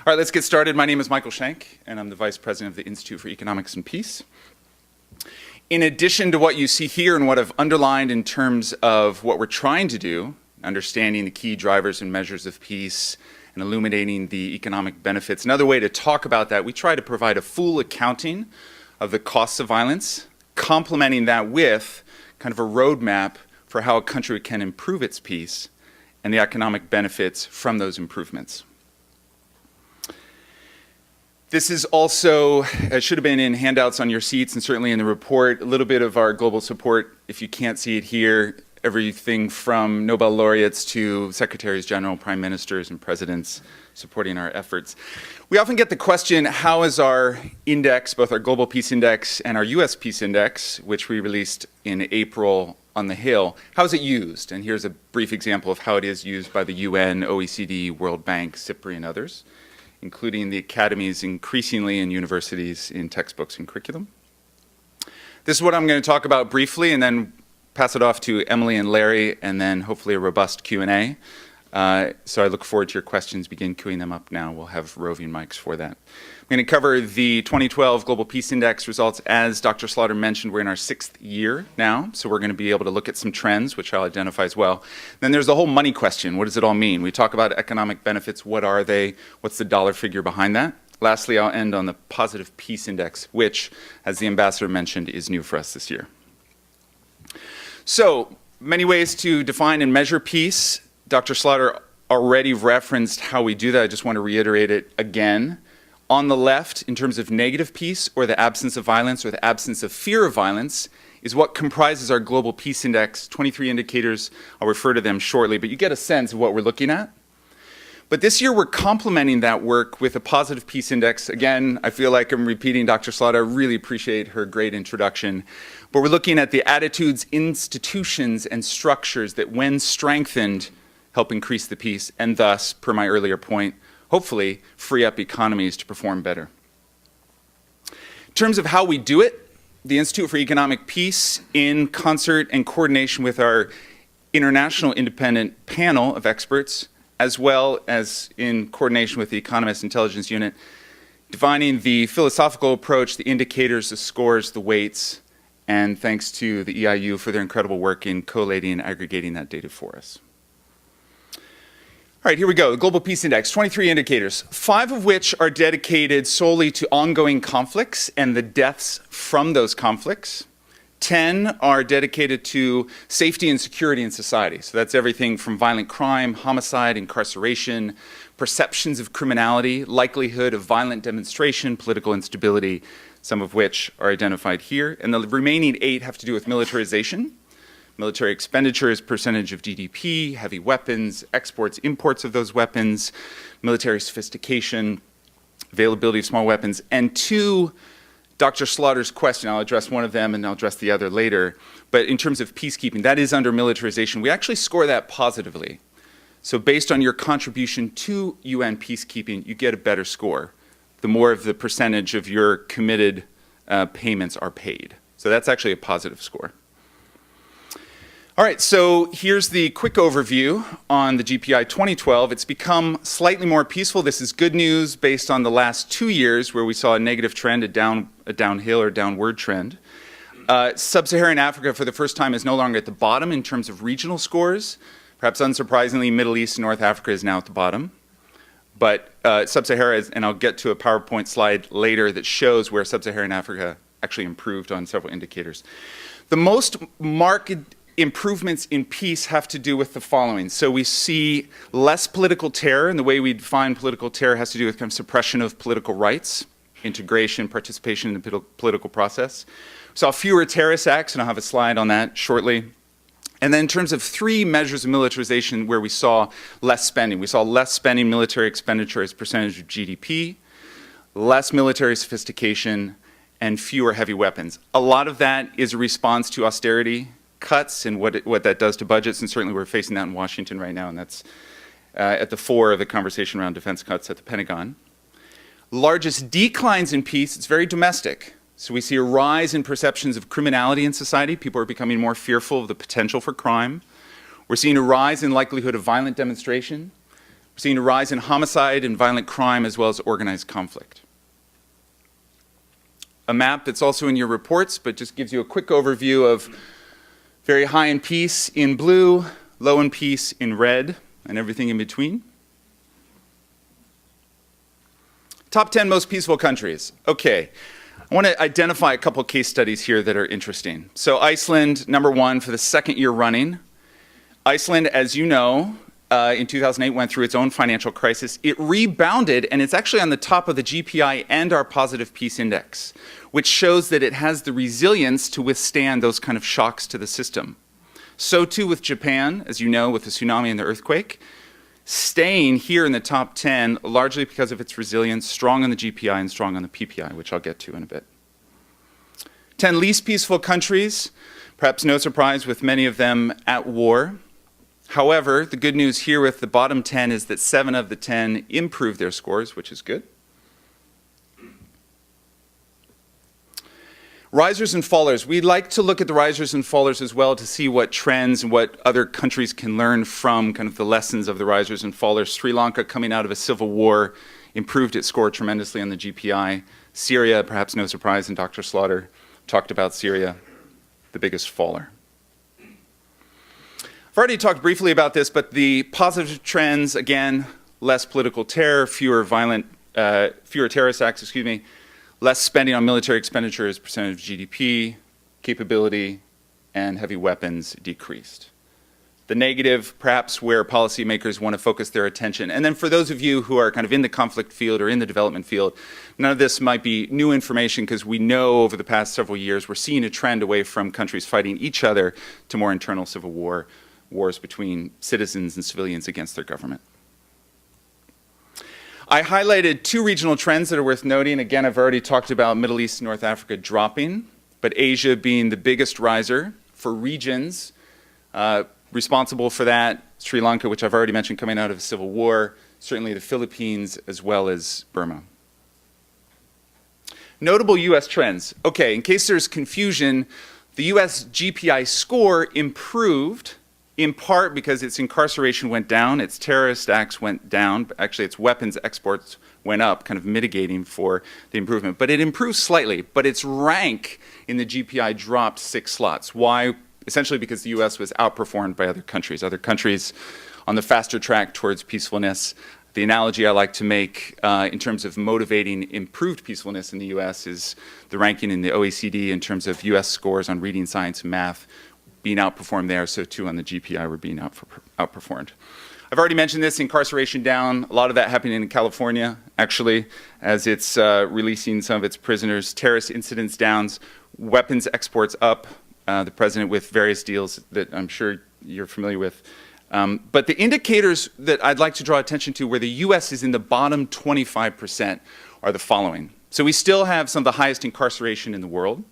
All right, let's get started. My name is Michael Shank, and I'm the Vice President of the Institute for Economics and Peace. In addition to what you see here and what I've underlined in terms of what we're trying to do, understanding the key drivers and measures of peace and illuminating the economic benefits, another way to talk about that, we try to provide a full accounting of the costs of violence, complementing that with kind of a roadmap for how a country can improve its peace and the economic benefits from those improvements. This is also, it should have been in handouts on your seats and certainly in the report, a little bit of our global support. If you can't see it here, everything from Nobel laureates to secretaries general, prime ministers, and presidents supporting our efforts. We often get the question, how is our index, both our Global Peace Index and our US Peace Index, which we released in April on the Hill, how is it used? And here's a brief example of how it is used by the UN, OECD, World Bank, CIPRI, and others, including the academies increasingly in universities in textbooks and curriculum. This is what I'm going to talk about briefly and then pass it off to Emily and Larry and then hopefully a robust Q&A. So I look forward to your questions. Begin queuing them up now. We'll have roving mics for that. I'm going to cover the 2012 Global Peace Index results. As Dr. Slaughter mentioned, we're in our 6th year now, so we're going to be able to look at some trends, which I'll identify as well. Then there's the whole money question. What does it all mean? We talk about economic benefits. What are they? What's the dollar figure behind that? Lastly, I'll end on the Positive Peace Index, which, as the ambassador mentioned, is new for us this year. So, many ways to define and measure peace. Dr. Slaughter already referenced how we do that. I just want to reiterate it again. On the left, in terms of negative peace or the absence of violence or the absence of fear of violence, is what comprises our Global Peace Index, 23 indicators. I'll refer to them shortly, but you get a sense of what we're looking at. But this year we're complementing that work with a Positive Peace Index. Again, I feel like I'm repeating Dr. Slaughter. I really appreciate her great introduction. But we're looking at the attitudes, institutions, and structures that, when strengthened, help increase the peace, and thus, per my earlier point, hopefully free up economies to perform better. In terms of how we do it, the Institute for Economic Peace, in concert and coordination with our international independent panel of experts, as well as in coordination with the Economist Intelligence Unit, defining the philosophical approach, the indicators, the scores, the weights, and thanks to the EIU for their incredible work in collating and aggregating that data for us. All right, here we go. The Global Peace Index, 23 indicators, 5 of which are dedicated solely to ongoing conflicts and the deaths from those conflicts. 10 are dedicated to safety and security in society. So that's everything from violent crime, homicide, incarceration, perceptions of criminality, likelihood of violent demonstration, political instability, some of which are identified here. And the remaining 8 have to do with militarization. Military expenditures, percentage of GDP, heavy weapons, exports, imports of those weapons, military sophistication, availability of small weapons, and 2, Dr. Slaughter's question, I'll address one of them and I'll address the other later, but in terms of peacekeeping, that is under militarization. We actually score that positively. So based on your contribution to UN peacekeeping, you get a better score, the more of the percentage of your committed payments are paid. So that's actually a positive score. All right, so here's the quick overview on the GPI 2012. It's become slightly more peaceful. This is good news based on the last 2 years where we saw a negative trend, a downhill or downward trend. Sub-Saharan Africa for the first time is no longer at the bottom in terms of regional scores. Perhaps unsurprisingly, Middle East and North Africa is now at the bottom. But Sub-Sahara, and I'll get to a PowerPoint slide later that shows where Sub-Saharan Africa actually improved on several indicators. The most marked improvements in peace have to do with the following. So we see less political terror, and the way we define political terror has to do with kind of suppression of political rights, integration, participation in the political process. We saw fewer terrorist acts, and I'll have a slide on that shortly. And then in terms of 3 measures of militarization where we saw less spending. We saw less spending military expenditure as percentage of GDP, less military sophistication, and fewer heavy weapons. A lot of that is a response to austerity cuts and what that does to budgets, and certainly we're facing that in Washington right now, and that's at the fore of the conversation around defense cuts at the Pentagon. Largest declines in peace, it's very domestic. So we see a rise in perceptions of criminality in society. People are becoming more fearful of the potential for crime. We're seeing a rise in likelihood of violent demonstration. We're seeing a rise in homicide and violent crime as well as organized conflict. A map that's also in your reports, but just gives you a quick overview of very high in peace in blue, low in peace in red, and everything in between. Top 10 most peaceful countries. Okay, I want to identify a couple case studies here that are interesting. So Iceland, number one for the second year running. Iceland, as you know, in 2008 went through its own financial crisis. It rebounded, and it's actually on the top of the GPI and our positive peace index, which shows that it has the resilience to withstand those kind of shocks to the system. So too with Japan, as you know, with the tsunami and the earthquake, staying here in the top 10 largely because of its resilience, strong on the GPI and strong on the PPI, which I'll get to in a bit. 10 least peaceful countries, perhaps no surprise with many of them at war. However, the good news here with the bottom 10 is that 7 of the 10 improved their scores, which is good. Risers and fallers. We like to look at the risers and fallers as well to see what trends and what other countries can learn from kind of the lessons of the risers and fallers. Sri Lanka, coming out of a civil war, improved its score tremendously on the GPI. Syria, perhaps no surprise, and Dr. Slaughter talked about Syria, the biggest faller. I've already talked briefly about this, but the positive trends, again, less political terror, fewer terrorist acts, less spending on military expenditure as percentage of GDP, capability, and heavy weapons decreased. The negative, perhaps where policymakers want to focus their attention. And then for those of you who are kind of in the conflict field or in the development field, none of this might be new information because we know over the past several years we're seeing a trend away from countries fighting each other to more internal civil wars between citizens and civilians against their government. I highlighted 2 regional trends that are worth noting. Again, I've already talked about Middle East and North Africa dropping, but Asia being the biggest riser for regions. Responsible for that, Sri Lanka, which I've already mentioned coming out of a civil war, certainly the Philippines as well as Burma. Notable US trends. Okay, in case there's confusion, the US GPI score improved in part because its incarceration went down, its terrorist acts went down, actually its weapons exports went up, kind of mitigating for the improvement. But it improved slightly, but its rank in the GPI dropped 6 slots. Why? Essentially because the US was outperformed by other countries on the faster track towards peacefulness. The analogy I like to make in terms of motivating improved peacefulness in the US is the ranking in the OECD in terms of US scores on reading, science, and math being outperformed there, so too on the GPI we're being outperformed. I've already mentioned this, incarceration down, a lot of that happening in California, actually, as it's releasing some of its prisoners. Terrorist incidents down, weapons exports up, the president with various deals that I'm sure you're familiar with. But the indicators that I'd like to draw attention to where the US is in the bottom 25% are the following. So we still have some of the highest incarceration in the world.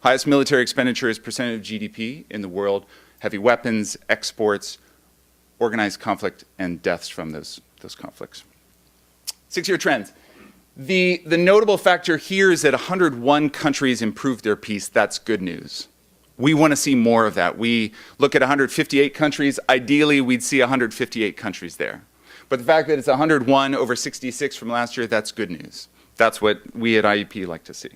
Highest military expenditure as percentage of GDP in the world, heavy weapons, exports, organized conflict, and deaths from those conflicts. 6-year trends. The notable factor here is that 101 countries improved their peace. That's good news. We want to see more of that. We look at 158 countries. Ideally, we'd see 158 countries there. But the fact that it's 101 over 66 from last year, that's good news. That's what we at IEP like to see.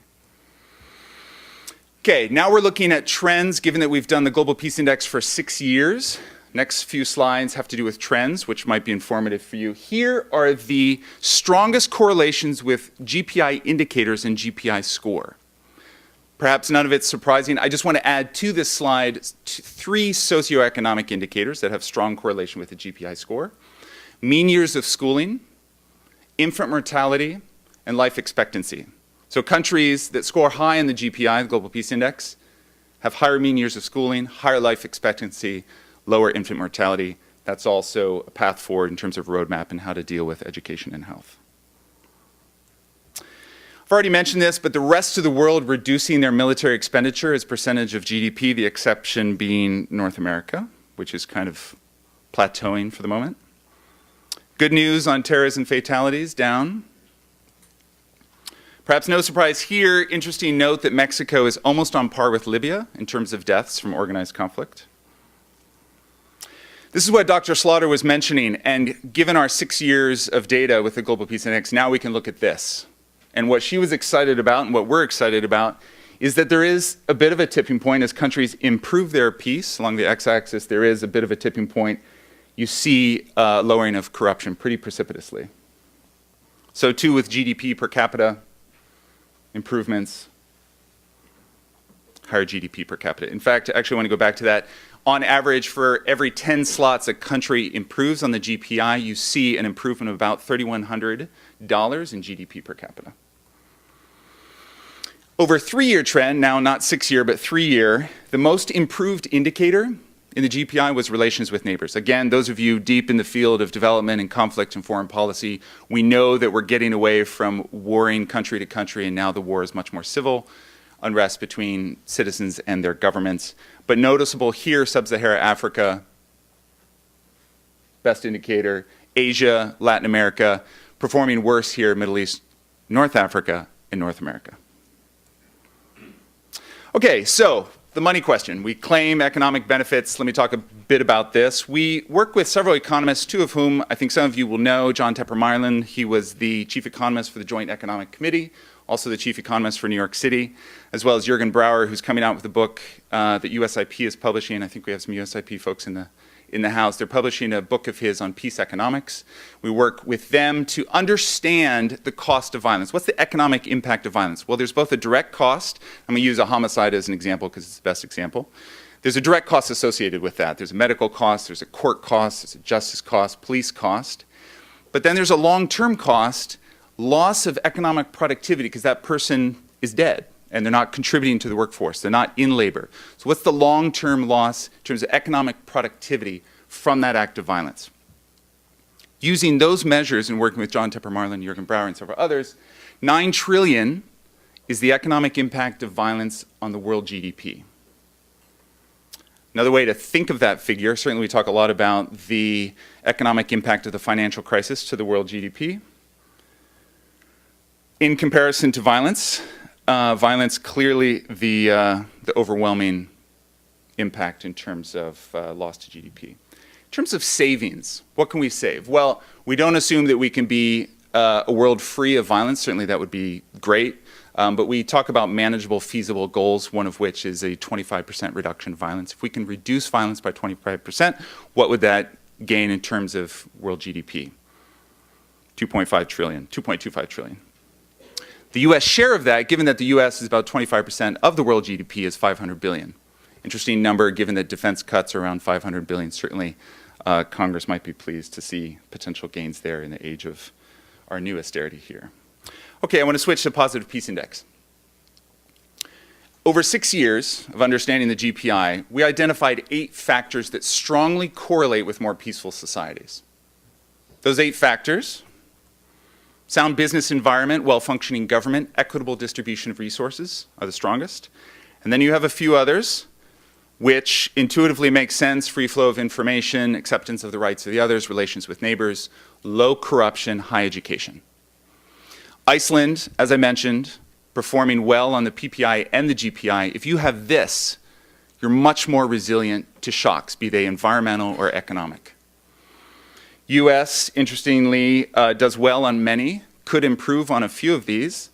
Okay, now we're looking at trends, given that we've done the Global Peace Index for 6 years. Next few slides have to do with trends, which might be informative for you. Here are the strongest correlations with GPI indicators and GPI score. Perhaps none of it's surprising. I just want to add to this slide 3 socioeconomic indicators that have strong correlation with the GPI score. Mean years of schooling, infant mortality, and life expectancy. So countries that score high in the GPI, the Global Peace Index, have higher mean years of schooling, higher life expectancy, lower infant mortality. That's also a path forward in terms of roadmap and how to deal with education and health. I've already mentioned this, but the rest of the world reducing their military expenditure as percentage of GDP, the exception being North America, which is kind of plateauing for the moment. Good news on terrorism fatalities, down. Perhaps no surprise here, interesting note that Mexico is almost on par with Libya in terms of deaths from organized conflict. This is what Dr. Slaughter was mentioning, and given our 6 years of data with the Global Peace Index, now we can look at this. And what she was excited about and what we're excited about is that there is a bit of a tipping point as countries improve their peace. Along the x-axis, there is a bit of a tipping point. You see lowering of corruption pretty precipitously. So too with GDP per capita improvements, higher GDP per capita. In fact, I actually want to go back to that. On average, for every 10 slots a country improves on the GPI, you see an improvement of about $3,100 in GDP per capita. Over a 3-year trend, now not 6-year, but 3-year, the most improved indicator in the GPI was relations with neighbors. Again, those of you deep in the field of development and conflict and foreign policy, we know that we're getting away from warring country to country, and now the war is much more civil, unrest between citizens and their governments. But noticeable here, Sub-Saharan Africa, best indicator, Asia, Latin America, performing worse here, Middle East, North Africa, and North America. Okay, so the money question. We claim economic benefits. Let me talk a bit about this. We work with several economists, two of whom I think some of you will know. John Tepper-Marlin, he was the chief economist for the Joint Economic Committee, also the chief economist for New York City, as well as Jürgen Brauer, who's coming out with a book that USIP is publishing. I think we have some USIP folks in the house. They're publishing a book of his on peace economics. We work with them to understand the cost of violence. What's the economic impact of violence? Well, there's both a direct cost. I'm going to use a homicide as an example because it's the best example. There's a direct cost associated with that. There's a medical cost, there's a court cost, there's a justice cost, police cost. But then there's a long-term cost, loss of economic productivity because that person is dead and they're not contributing to the workforce. They're not in labor. So what's the long-term loss in terms of economic productivity from that act of violence? Using those measures and working with John Tepper-Marlin, Jürgen Brauer, and several others, $9 trillion is the economic impact of violence on the world GDP. Another way to think of that figure, certainly we talk a lot about the economic impact of the financial crisis to the world GDP. In comparison to violence, violence clearly the overwhelming impact in terms of loss to GDP. In terms of savings, what can we save? Well, we don't assume that we can be a world free of violence. Certainly that would be great. But we talk about manageable, feasible goals, one of which is a 25% reduction in violence. If we can reduce violence by 25%, what would that gain in terms of world GDP? 2.5 trillion, 2.25 trillion. The US share of that, given that the US is about 25% of the world GDP, is 500 billion. Interesting number, given that defense cuts are around 500 billion. Certainly, Congress might be pleased to see potential gains there in the age of our new austerity here. Okay, I want to switch to positive peace index. Over 6 years of understanding the GPI, we identified 8 factors that strongly correlate with more peaceful societies. Those 8 factors: sound business environment, well-functioning government, equitable distribution of resources are the strongest. And then you have a few others which intuitively make sense: free flow of information, acceptance of the rights of the others, relations with neighbors, low corruption, high education. Iceland, as I mentioned, performing well on the PPI and the GPI. If you have this, you're much more resilient to shocks, be they environmental or economic. US, interestingly, does well on many, could improve on a few of these.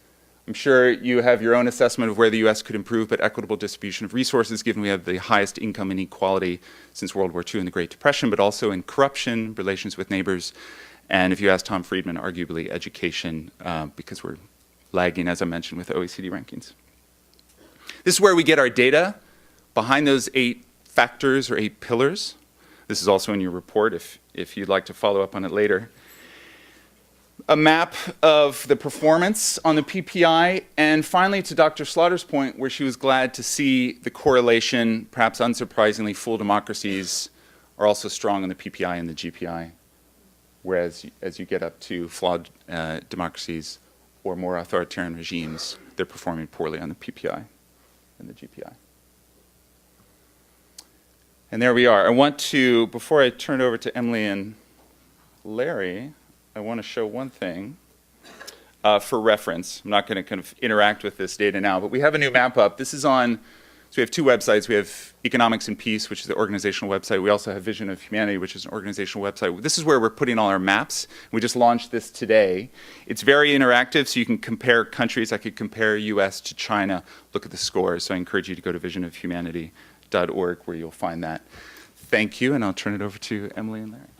I'm sure you have your own assessment of where the US could improve, but equitable distribution of resources, given we have the highest income inequality since World War II and the Great Depression, but also in corruption, relations with neighbors, and if you ask Tom Friedman, arguably education, because we're lagging, as I mentioned, with OECD rankings. This is where we get our data behind those 8 factors or 8 pillars. This is also in your report if you'd like to follow up on it later. A map of the performance on the PPI, and finally to Dr. Slaughter's point, where she was glad to see the correlation, perhaps unsurprisingly, full democracies are also strong on the PPI and the GPI, whereas as you get up to flawed democracies or more authoritarian regimes, they're performing poorly on the PPI and the GPI. And there we are. I want to, before I turn it over to Emily and Larry, I want to show one thing for reference. I'm not going to kind of interact with this data now, but we have a new map up. This is on So we have two websites. We have Economics and Peace, which is the organizational website. We also have Vision of Humanity, which is an organizational website. This is where we're putting all our maps. We just launched this today. It's very interactive, so you can compare countries. I could compare US to China, look at the scores. So I encourage you to go to visionofhumanity.org where you'll find that. Thank you, and I'll turn it over to Emily and Larry.